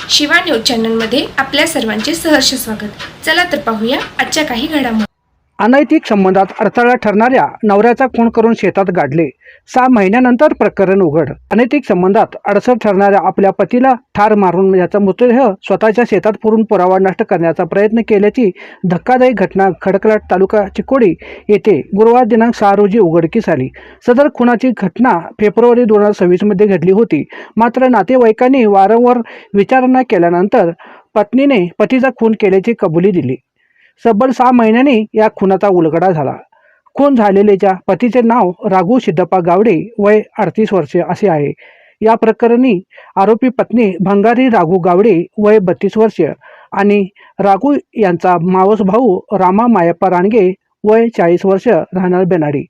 Shiva news चॅनलमध्ये आपल्या सर्वांचे सहर्ष स्वागत। चला तर पाहूया आजच्या काही घडामोडी। अनैतिक संबंधात अडथळा ठरणाऱ्या नवऱ्याचा खून करून शेतात गाडले। 6 महिन्यानंतर प्रकरण उघड। अनैतिक संबंधात अडसर ठरणाऱ्या आपल्या पतीला ठार मारून याचा मृतदेह स्वतःच्या शेतात पुरून पुरावा नष्ट करण्याचा प्रयत्न केल्याची धक्कादायक घटना खडकलाट तालुका चिकोडी येथे गुरुवार दिनांक 6 रोजी उघडकीस आली। सदर खुनाची घटना फेब्रुवारी 2026 मध्ये घडली होती। मात्र नातेवाईकांनी वारंवार विचारणा केल्यानंतर पत्नीने पतीचा खून केल्याची कबुली दिली। तब्बल 6 महिन्यांनी या खुनाचा उलगडा झाला। खून झालेल्याच्या पतीचे नाव राघू सिद्धप्पा गावडे, वय 38 वर्षे असे आहे। या प्रकरणी आरोपी पत्नी भंगारी राघू गावडे, वय 32 वर्षे आणि राघू यांचा मावस भाऊ रामा मायप्पा रानगे, वय 40 वर्ष, राहणार बेनाडी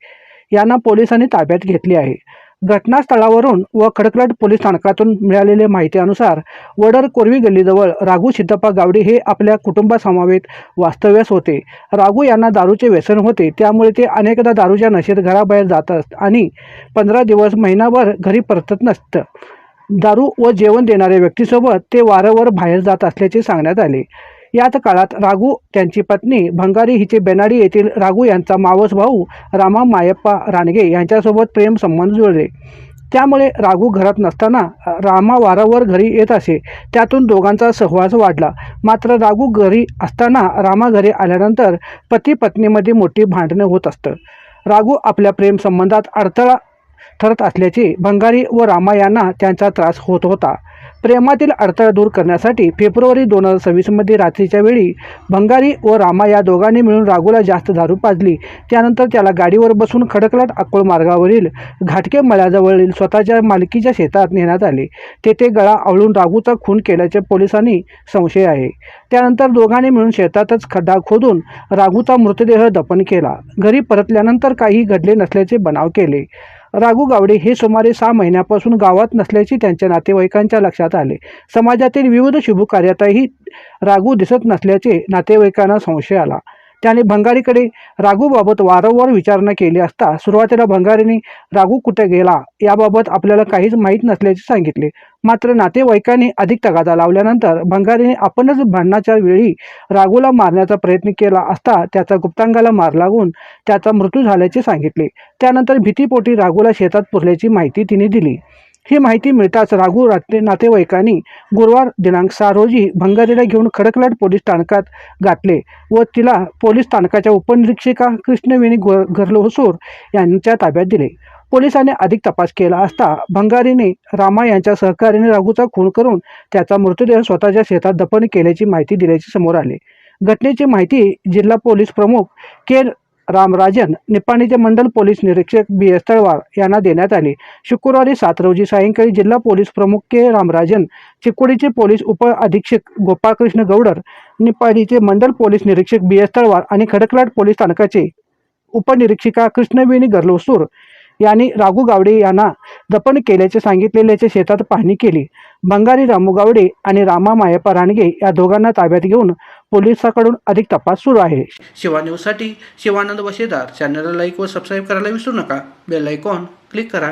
यांना पोलिसांनी ताब्यात घेतले आहे। घटनास्थळावरून व खडकलाट पोलीस स्थानकातून मिळालेल्या माहितीनुसार वडर कोरवी गल्लीजवळ राघू सिद्धप्पा गावडे हे आपल्या कुटुंबासमवेत वास्तव्यास होते। राघू यांना दारूचे व्यसन होते, त्यामुळे ते अनेकदा दारूच्या नशेत घराबाहेर जात असत आणि 15 दिवस महिनाभर घरी परतत नसत। दारू व जेवण देणाऱ्या व्यक्तीसोबत ते वारंवार बाहेर जात असल्याचे सांगण्यात आले। याच काळात राघू त्यांची पत्नी भंगारी हिचे बेनाडी येथील राघू यांचा मावस भाऊ रामा मायप्पा रानगे यांच्यासोबत प्रेम संबंध जुळले। त्यामुळे राघू घरात नसताना रामा वारंवार घरी येत असे। त्यातून दोघांचा सहवास वाढला। मात्र राघू घरी असताना रामा घरी आल्यानंतर पती पत्नीमध्ये मोठी भांडणे होत असत। राघू आपल्या प्रेम संबंधात अडथळा ठरत असल्याचे भंगारी व रामा यांना त्यांचा त्रास होत होता। प्रेमातील अडथळा दूर करण्यासाठी फेब्रुवारी 2026 मध्ये रात्रीच्या वेळी भंगारी व रामा या दोघांनी मिळून राघूला जास्त दारू पाजली। त्यानंतर त्याला गाडीवर बसून खडकलाट अकोळ मार्गावरील घाटके मळ्याजवळील स्वतःच्या मालकीच्या शेतात नेण्यात आले। तेथे गळा आवळून राघूचा खून केल्याचे पोलिसांनी संशय आहे। त्यानंतर दोघांनी मिळून शेतातच खड्डा खोदून राघूचा मृतदेह दफन केला। घरी परतल्यानंतर काही घडले नसल्याचे बनाव केले। राघू गावडे हे सुमारे 6 महिन्यापासून गावात नसल्याचे त्यांच्या नातेवाईकांच्या लक्षात आले। समाजातील विविध शुभ कार्यातही राघू दिसत नसल्याचे नातेवाईकांना संशय आला। त्याने भंगारीकडे राघूबाबत वारंवार विचारणा केली असता सुरुवातीला भंगारीने राघू कुठे गेला याबाबत आपल्याला काहीच माहीत नसल्याचे सांगितले। मात्र नातेवाईकांनी अधिक तगादा लावल्यानंतर भंगारीने आपणच भांडणाच्या वेळी राघूला मारण्याचा प्रयत्न केला असता त्याचा गुप्तांगाला मार लागून त्याचा मृत्यू झाल्याचे सांगितले। त्यानंतर भीतीपोटी राघूला शेतात पुरल्याची माहिती तिने दिली। ही माहिती मिळताच राघू नातेवाईकांनी गुरुवार दिनांक 6 रोजी भंगारीला घेऊन खडकलाट पोलीस स्थानकात गाठले व तिला पोलीस स्थानकाच्या उपनिरीक्षिका कृष्णवेणी गरलोसूर यांच्या ताब्यात दिले। पोलिसांनी अधिक तपास केला असता भंगारीने रामा यांच्या सहकार्याने राघूचा खून करून त्याचा मृतदेह स्वतःच्या शेतात दफन केल्याची माहिती दिल्याचे समोर आले। घटनेची माहिती जिल्हा पोलीस प्रमुख के रामराजन, निपाणीचे मंडल पोलीस निरीक्षक BS तळवार यांना देण्यात आली। शुक्रवारी 7 रोजी सायंकाळी जिल्हा पोलीस प्रमुख के रामराजन, चिकोडीचे पोलीस उप अधीक्षक गोपाळकृष्ण गौडर, निपाणीचे मंडल पोलीस निरीक्षक BS तळवार आणि खडकलाट पोलीस स्थानकाचे उपनिरीक्षिका कृष्णवेणी गरलोसूर यांनी राघू गावडे यांना दफन केल्याचे सांगितलेल्याच्या शेतात पाहणी केली। भंगारी रामू गावडे आणि रामा मायप्पा रानगे या दोघांना ताब्यात घेऊन पोलिसांकडून अधिक तपास सुरू आहे। शिवा न्यूजसाठी शिवानंद वशेदार चॅनलला लाईक व सबस्क्राईब करायला विसरू नका। बेल आयकॉन क्लिक करा।